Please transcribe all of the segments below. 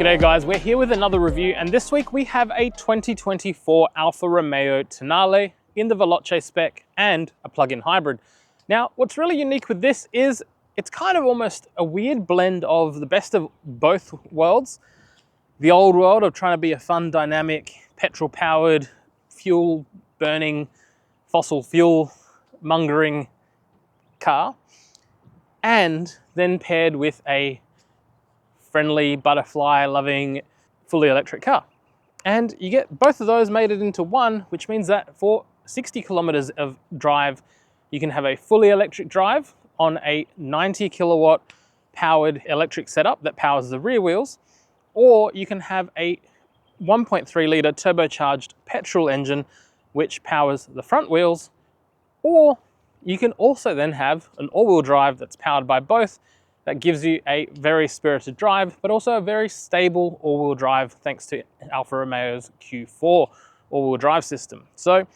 G'day guys, we're here with another review, and this week we have a 2024 Alfa Romeo Tonale in the Veloce spec and a plug-in hybrid. Now, what's really unique with this is it's kind of almost a weird blend of the best of both worlds. The old world of trying to be a fun, dynamic, petrol-powered, fuel-burning, fossil fuel-mongering car, and then paired with a friendly, butterfly-loving, fully electric car. And you get both of those mated into one, which means that for 60 kilometers of drive, you can have a fully electric drive on a 90 kilowatt powered electric setup that powers the rear wheels, or you can have a 1.3 litre turbocharged petrol engine which powers the front wheels, or you can also then have an all-wheel drive that's powered by both. That gives you a very spirited drive, but also a very stable all-wheel drive thanks to Alfa Romeo's Q4 all-wheel drive system. So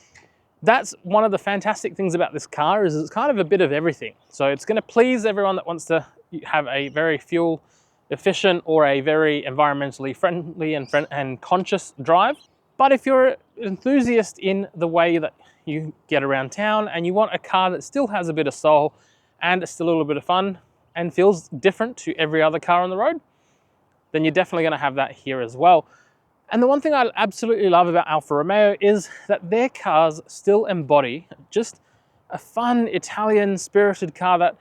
that's one of the fantastic things about this car, is it's kind of a bit of everything. So it's going to please everyone that wants to have a very fuel efficient or a very environmentally friendly and conscious drive. But if you're an enthusiast in the way that you get around town and you want a car that still has a bit of soul and it's still a little bit of fun and feels different to every other car on the road, then you're definitely going to have that here as well. And the one thing I absolutely love about Alfa Romeo is that their cars still embody just a fun Italian spirited car that,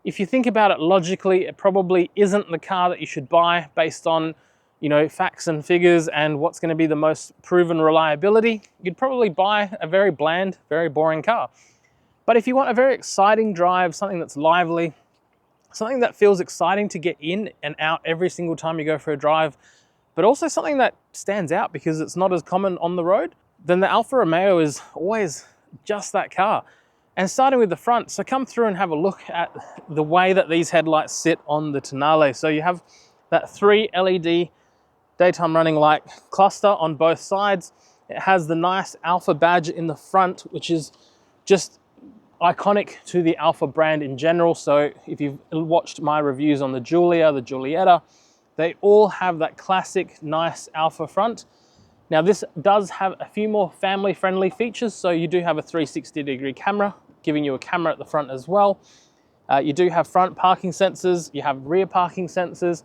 if you think about it logically, it probably isn't the car that you should buy based on, you know, facts and figures and what's going to be the most proven reliability. You'd probably buy a very bland, very boring car. But if you want a very exciting drive, something that's lively, something that feels exciting to get in and out every single time you go for a drive, but also something that stands out because it's not as common on the road, then the Alfa Romeo is always just that car. And starting with the front, so come through and have a look at the way that these headlights sit on the Tonale. So you have that 3 LED daytime running light cluster on both sides. It has the nice Alfa badge in the front, which is just iconic to the Alfa brand in general. So if you've watched my reviews on the Giulia, the Giulietta, they all have that classic nice Alfa front. Now this does have a few more family friendly features. So you do have a 360-degree camera, giving you a camera at the front as well. You do have front parking sensors, you have rear parking sensors.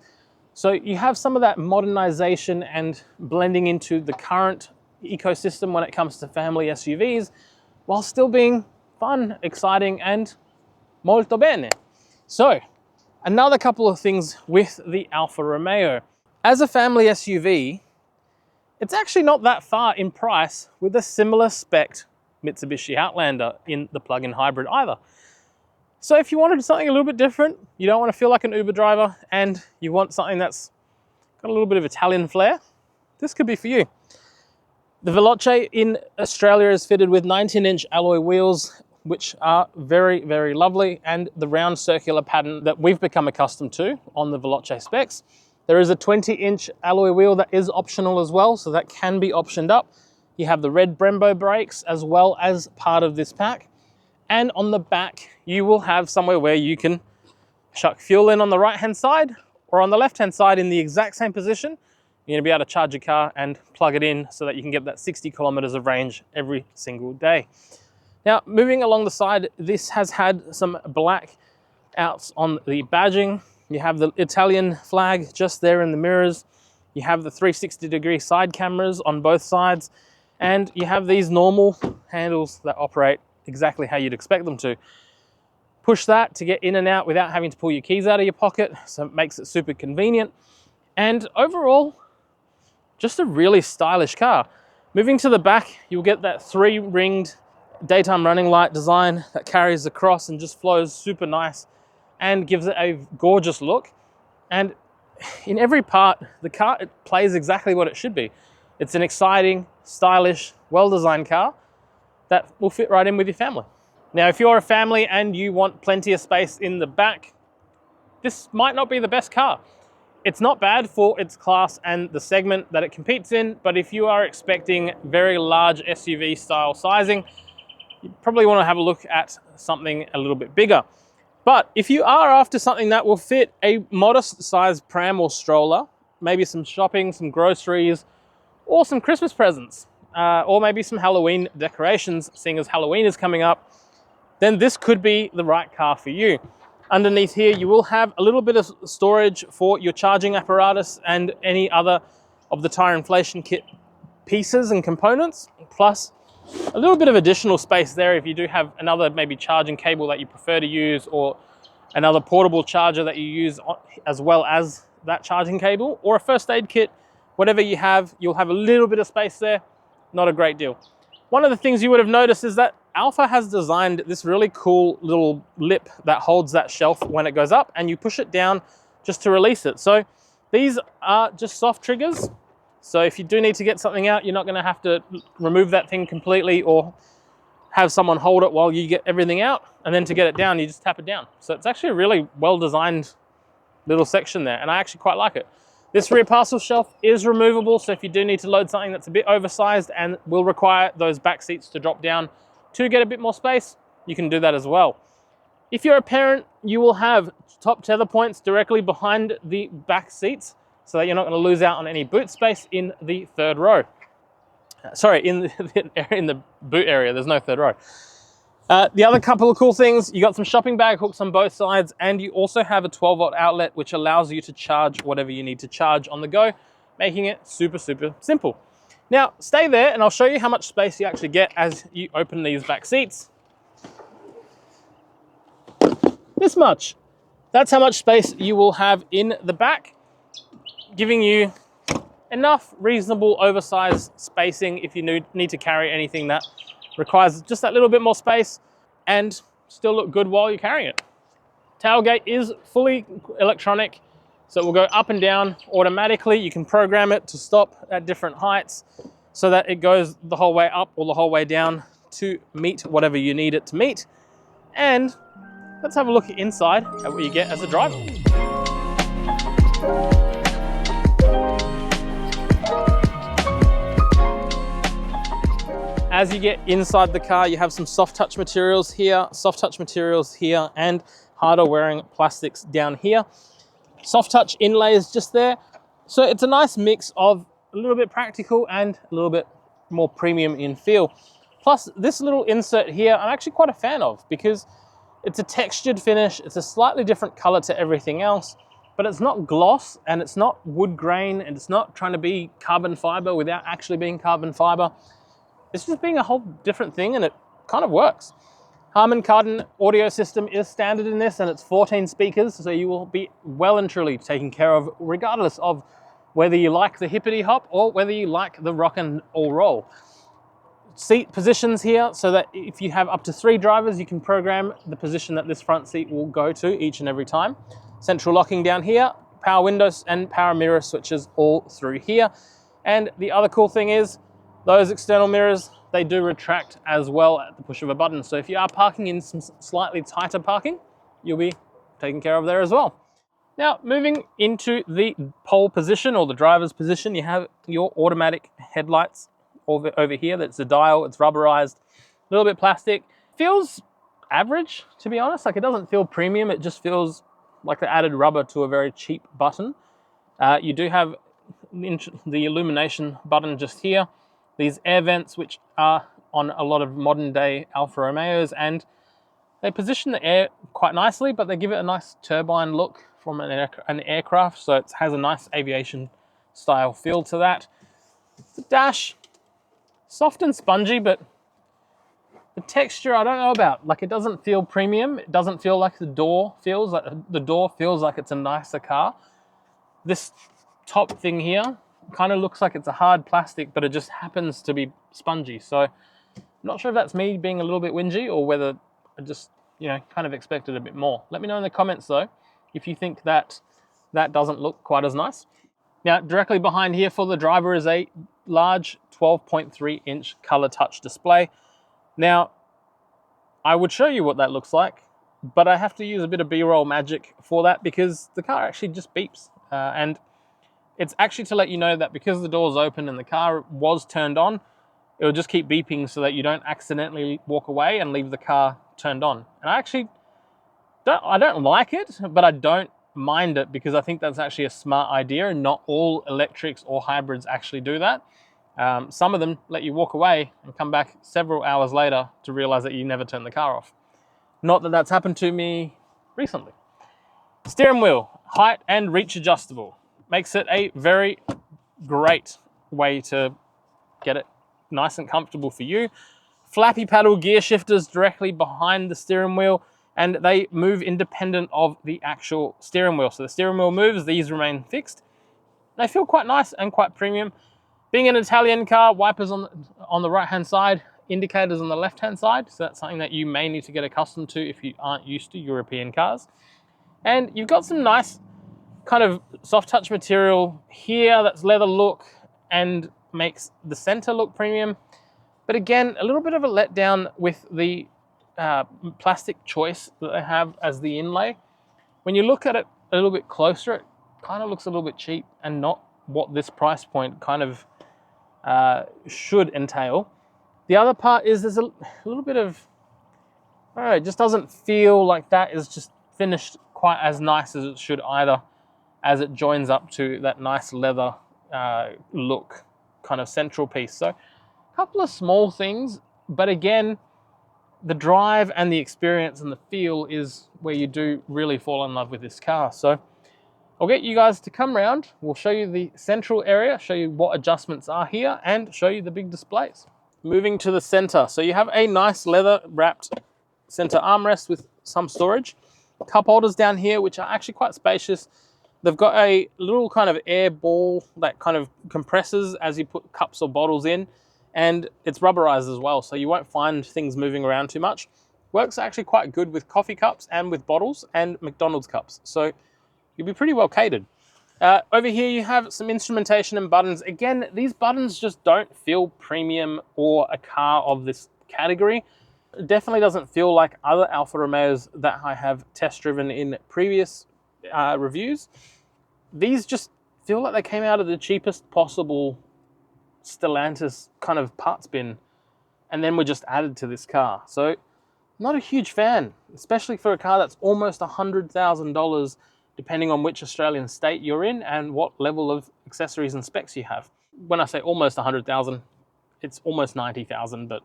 So you have some of that modernization and blending into the current ecosystem when it comes to family SUVs, while still being fun, exciting, and molto bene. So, another couple of things with the Alfa Romeo. As a family SUV, it's actually not that far in price with a similar spec Mitsubishi Outlander in the plug-in hybrid either. So if you wanted something a little bit different, you don't want to feel like an Uber driver, and you want something that's got a little bit of Italian flair, this could be for you. The Veloce in Australia is fitted with 19-inch alloy wheels, which are very, very lovely, and the round circular pattern that we've become accustomed to on the Veloce specs. There is a 20-inch alloy wheel that is optional as well, so that can be optioned up. You have the red Brembo brakes as well as part of this pack. And on the back, you will have somewhere where you can chuck fuel in on the right-hand side, or on the left-hand side in the exact same position. You're gonna be able to charge your car and plug it in so that you can get that 60 kilometers of range every single day. Now, moving along the side, this has had some black outs on the badging. You have the Italian flag just there in the mirrors. You have the 360-degree side cameras on both sides. And you have these normal handles that operate exactly how you'd expect them to. Push that to get in and out without having to pull your keys out of your pocket, so it makes it super convenient. And overall, just a really stylish car. Moving to the back, you'll get that 3-ringed daytime running light design that carries across and just flows super nice and gives it a gorgeous look. And in every part, the car, it plays exactly what it should be. It's an exciting, stylish, well-designed car that will fit right in with your family. Now, if you're a family and you want plenty of space in the back, this might not be the best car. It's not bad for its class and the segment that it competes in, but if you are expecting very large SUV style sizing, you probably want to have a look at something a little bit bigger. But if you are after something that will fit a modest sized pram or stroller, maybe some shopping, some groceries, or some Christmas presents, or maybe some Halloween decorations, seeing as Halloween is coming up, then this could be the right car for you. Underneath here, you will have a little bit of storage for your charging apparatus and any other of the tire inflation kit pieces and components, plus a little bit of additional space there if you do have another maybe charging cable that you prefer to use, or another portable charger that you use as well as that charging cable, or a first aid kit. Whatever you have, you'll have a little bit of space there. Not a great deal. One of the things you would have noticed is that Alfa has designed this really cool little lip that holds that shelf when it goes up, and you push it down just to release it. So these are just soft triggers. So if you do need to get something out, you're not going to have to remove that thing completely or have someone hold it while you get everything out. And then to get it down, you just tap it down. So it's actually a really well-designed little section there, and I actually quite like it. This rear parcel shelf is removable, so if you do need to load something that's a bit oversized and will require those back seats to drop down to get a bit more space, you can do that as well. If you're a parent, you will have top tether points directly behind the back seats so that you're not going to lose out on any boot space in the third row. Sorry, in the boot area, there's no third row. The other couple of cool things, you got some shopping bag hooks on both sides, and you also have a 12-volt outlet, which allows you to charge whatever you need to charge on the go, making it super, super simple. Now, stay there, and I'll show you how much space you actually get as you open these back seats. This much. That's how much space you will have in the back, giving you enough reasonable oversized spacing if you need to carry anything that requires just that little bit more space and still look good while you're carrying it. Tailgate is fully electronic, so it will go up and down automatically. You can program it to stop at different heights so that it goes the whole way up or the whole way down to meet whatever you need it to meet. And let's have a look inside at what you get as a driver. As you get inside the car, you have some soft touch materials here, and harder wearing plastics down here. Soft touch inlays just there. So it's a nice mix of a little bit practical and a little bit more premium in feel. Plus this little insert here, I'm actually quite a fan of because it's a textured finish. It's a slightly different color to everything else, but it's not gloss and it's not wood grain and it's not trying to be carbon fiber without actually being carbon fiber. It's just being a whole different thing, and it kind of works. Harman Kardon audio system is standard in this, and it's 14 speakers, so you will be well and truly taken care of regardless of whether you like the hippity hop or whether you like the rock and roll. Seat positions here, so that if you have up to 3 drivers, you can program the position that this front seat will go to each and every time. Central locking down here, power windows and power mirror switches all through here. And the other cool thing is, those external mirrors, they do retract as well at the push of a button. So if you are parking in some slightly tighter parking, you'll be taken care of there as well. Now, moving into the pole position or the driver's position, you have your automatic headlights over here. That's a dial, it's rubberized, a little bit plastic. Feels average, to be honest. Like, it doesn't feel premium, it just feels like the added rubber to a very cheap button. You do have the illumination button just here. These air vents, which are on a lot of modern day Alfa Romeos, and they position the air quite nicely, but they give it a nice turbine look from an aircraft, so it has a nice aviation style feel to that. The dash, soft and spongy, but the texture I don't know about. Like, it doesn't feel premium. It doesn't feel like the door feels like it's a nicer car. This top thing here kind of looks like it's a hard plastic, but it just happens to be spongy. So I'm not sure if that's me being a little bit whingy or whether I just, kind of expected a bit more. Let me know in the comments though, if you think that that doesn't look quite as nice. Now, directly behind here for the driver is a large 12.3 inch color touch display. Now, I would show you what that looks like, but I have to use a bit of B-roll magic for that because the car actually just beeps. And it's actually to let you know that because the door's open and the car was turned on, it will just keep beeping so that you don't accidentally walk away and leave the car turned on. And I actually don't like it, but I don't mind it, because I think that's actually a smart idea, and not all electrics or hybrids actually do that. Some of them let you walk away and come back several hours later to realize that you never turned the car off. Not that that's happened to me recently. Steering wheel, height and reach adjustable. Makes it a very great way to get it nice and comfortable for you. Flappy paddle gear shifters directly behind the steering wheel, and they move independent of the actual steering wheel. So the steering wheel moves, these remain fixed. They feel quite nice and quite premium. Being an Italian car, wipers on the right-hand side, indicators on the left-hand side. So that's something that you may need to get accustomed to if you aren't used to European cars. And you've got some nice kind of soft touch material here that's leather look and makes the center look premium. But again, a little bit of a letdown with the plastic choice that they have as the inlay. When you look at it a little bit closer, it kind of looks a little bit cheap and not what this price point kind of should entail. The other part is there's a little bit of, I don't know, it just doesn't feel like that is just finished quite as nice as it should either, as it joins up to that nice leather look kind of central piece. So a couple of small things, but again, the drive and the experience and the feel is where you do really fall in love with this car. So I'll get you guys to come round. We'll show you the central area, show you what adjustments are here, and show you the big displays. Moving to the center. So you have a nice leather wrapped center armrest with some storage. Cup holders down here, which are actually quite spacious. They've got a little kind of air ball that kind of compresses as you put cups or bottles in, and it's rubberized as well, so you won't find things moving around too much. Works actually quite good with coffee cups and with bottles and McDonald's cups, so you'll be pretty well catered. Over here you have some instrumentation and buttons. Again, these buttons just don't feel premium or a car of this category. It definitely doesn't feel like other Alfa Romeos that I have test driven in previous reviews. These just feel like they came out of the cheapest possible Stellantis kind of parts bin and then were just added to this car. So not a huge fan, especially for a car that's almost $100,000, depending on which Australian state you're in and what level of accessories and specs you have. When I say almost 100,000, it's almost 90,000, but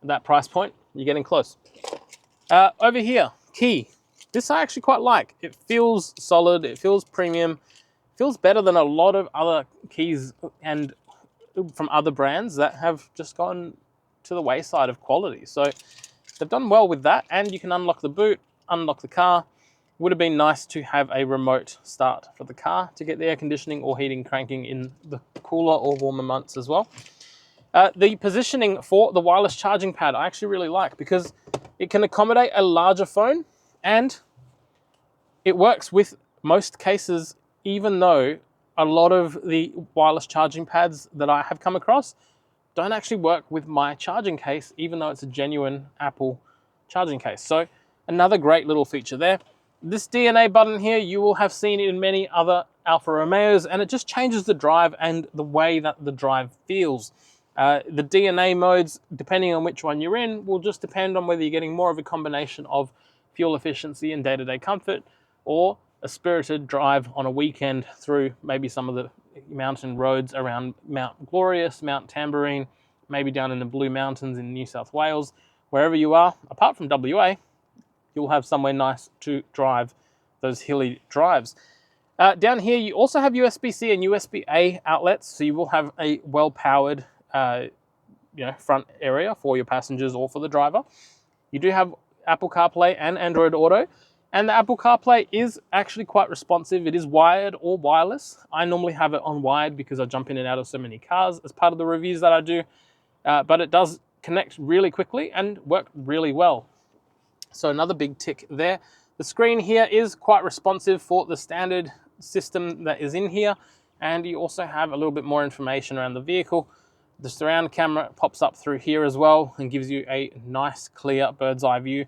at that price point, you're getting close. Over here, key. This I actually quite like. It feels solid, it feels premium, feels better than a lot of other keys and from other brands that have just gone to the wayside of quality. So they've done well with that, and you can unlock the boot, unlock the car. It would have been nice to have a remote start for the car to get the air conditioning or heating cranking in the cooler or warmer months as well. The positioning for the wireless charging pad I actually really like, because it can accommodate a larger phone and it works with most cases, even though a lot of the wireless charging pads that I have come across don't actually work with my charging case, even though it's a genuine Apple charging case. So another great little feature there. This DNA button here, you will have seen it in many other Alfa Romeos, and it just changes the drive and the way that the drive feels. The DNA modes, depending on which one you're in, will just depend on whether you're getting more of a combination of fuel efficiency and day-to-day comfort, or a spirited drive on a weekend through maybe some of the mountain roads around Mount Glorious, Mount Tambourine, maybe down in the Blue Mountains in New South Wales. Wherever you are, apart from WA, you'll have somewhere nice to drive those hilly drives. Down here, you also have USB-C and USB-A outlets, so you will have a well-powered front area for your passengers or for the driver. You do have Apple CarPlay and Android Auto, and the Apple CarPlay is actually quite responsive. It is wired or wireless. I normally have it on wired because I jump in and out of so many cars as part of the reviews that I do, but it does connect really quickly and work really well. So another big tick there. The screen here is quite responsive for the standard system that is in here, and you also have a little bit more information around the vehicle. The surround camera pops up through here as well and gives you a nice clear bird's eye view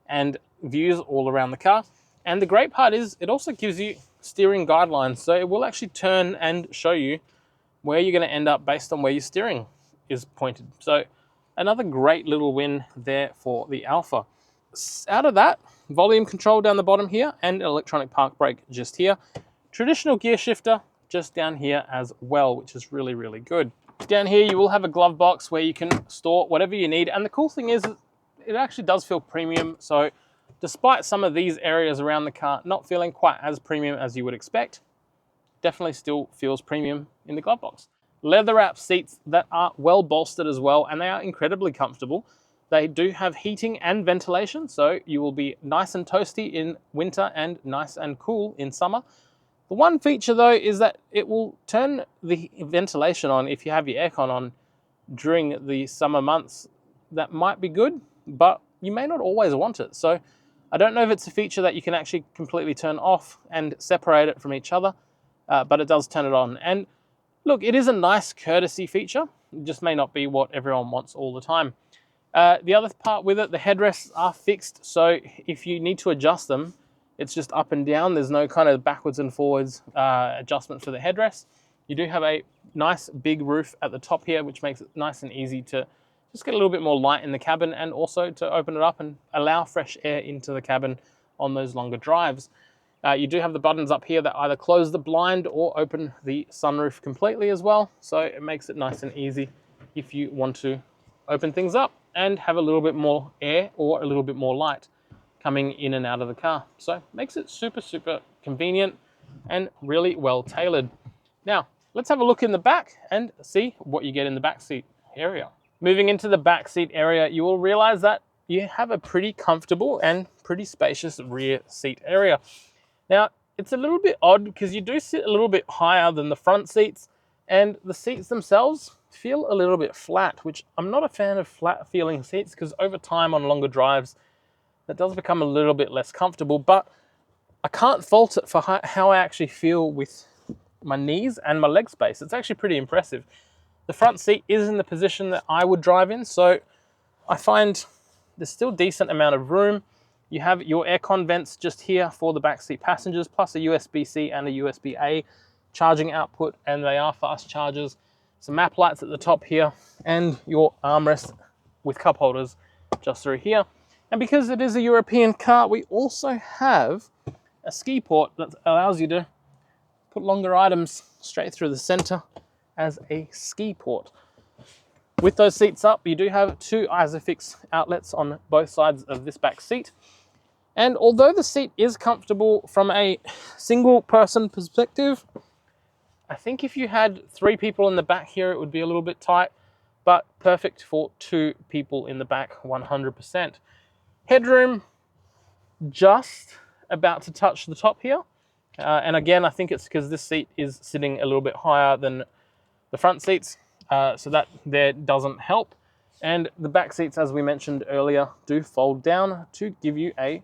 and views all around the car. And the great part is it also gives you steering guidelines, so it will actually turn and show you where you're going to end up based on where your steering is pointed. So another great little win there for the Alfa. out of that, volume control down the bottom here and electronic park brake just here. Traditional gear shifter just down here as well, which is really, really good. Down here, you will have a glove box where you can store whatever you need. And the cool thing is it actually does feel premium. So despite some of these areas around the car not feeling quite as premium as you would expect, definitely still feels premium in the glove box. Leather wrap seats that are well bolstered as well, and they are incredibly comfortable. They do have heating and ventilation, so you will be nice and toasty in winter and nice and cool in summer. The one feature though is that it will turn the ventilation on if you have your aircon on during the summer months. That might be good, but you may not always want it. So I don't know if it's a feature that you can actually completely turn off and separate it from each other, but it does turn it on. And look, it is a nice courtesy feature. It just may not be what everyone wants all the time. The other part with it, the headrests are fixed. So if you need to adjust them, it's just up and down. There's no kind of backwards and forwards adjustment for the headrest. You do have a nice big roof at the top here, which makes it nice and easy to just get a little bit more light in the cabin, and also to open it up and allow fresh air into the cabin on those longer drives. You do have the buttons up here that either close the blind or open the sunroof completely as well. So it makes it nice and easy if you want to open things up and have a little bit more air or a little bit more light coming in and out of the car. So it makes it super, super convenient and really well tailored. Now, let's have a look in the back and see what you get in the back seat area. Moving into the back seat area, you will realize that you have a pretty comfortable and pretty spacious rear seat area. Now, it's a little bit odd because you do sit a little bit higher than the front seats, and the seats themselves feel a little bit flat, which I'm not a fan of flat feeling seats because over time on longer drives, that does become a little bit less comfortable, but I can't fault it for how I actually feel with my knees and my leg space. It's actually pretty impressive. The front seat is in the position that I would drive in, so I find there's still a decent amount of room. You have your aircon vents just here for the backseat passengers, plus a USB-C and a USB-A charging output, and they are fast chargers. Some map lights at the top here, and your armrest with cup holders just through here. And because it is a European car, we also have a ski port that allows you to put longer items straight through the center as a ski port. With those seats up, you do have two Isofix outlets on both sides of this back seat. And although the seat is comfortable from a single person perspective, I think if you had 3 people in the back here, it would be a little bit tight, but perfect for 2 people in the back, 100%. Headroom just about to touch the top here. And again, I think it's because this seat is sitting a little bit higher than the front seats, so that there doesn't help. And the back seats, as we mentioned earlier, do fold down to give you a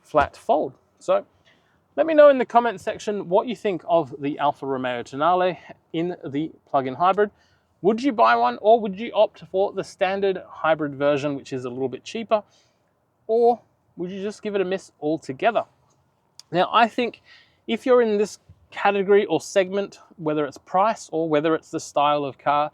flat fold. So let me know in the comment section what you think of the Alfa Romeo Tonale in the plug-in hybrid. Would you buy one, or would you opt for the standard hybrid version, which is a little bit cheaper? Or would you just give it a miss altogether? Now, I think if you're in this category or segment, whether it's price or whether it's the style of car,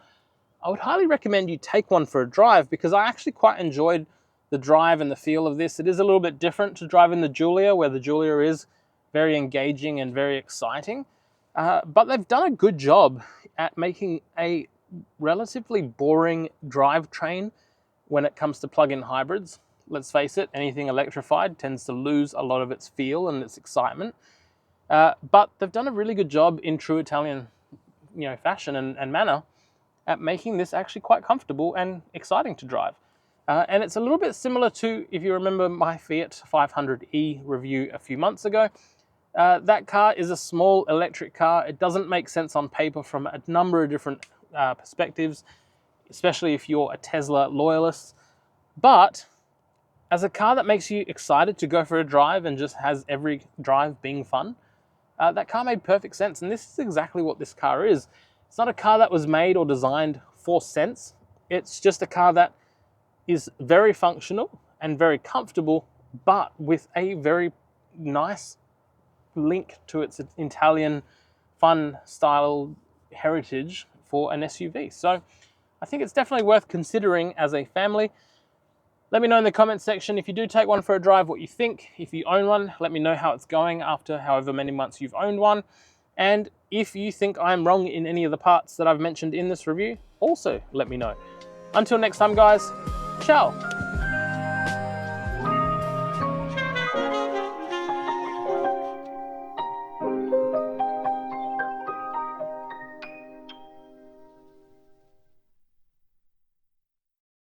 I would highly recommend you take one for a drive, because I actually quite enjoyed the drive and the feel of this. It is a little bit different to driving the Giulia, where the Giulia is very engaging and very exciting. But they've done a good job at making a relatively boring drivetrain when it comes to plug-in hybrids. Let's face it, anything electrified tends to lose a lot of its feel and its excitement. But they've done a really good job in true Italian, fashion and manner at making this actually quite comfortable and exciting to drive. And it's a little bit similar to, if you remember my Fiat 500e review a few months ago. That car is a small electric car. It doesn't make sense on paper from a number of different perspectives, especially if you're a Tesla loyalist. But as a car that makes you excited to go for a drive and just has every drive being fun, that car made perfect sense. And this is exactly what this car is. It's not a car that was made or designed for sense. It's just a car that is very functional and very comfortable, but with a very nice link to its Italian fun style heritage for an SUV. So I think it's definitely worth considering as a family. Let me know in the comments section if you do take one for a drive what you think. If you own one, let me know how it's going after however many months you've owned one. And if you think I'm wrong in any of the parts that I've mentioned in this review, also let me know. Until next time guys, ciao!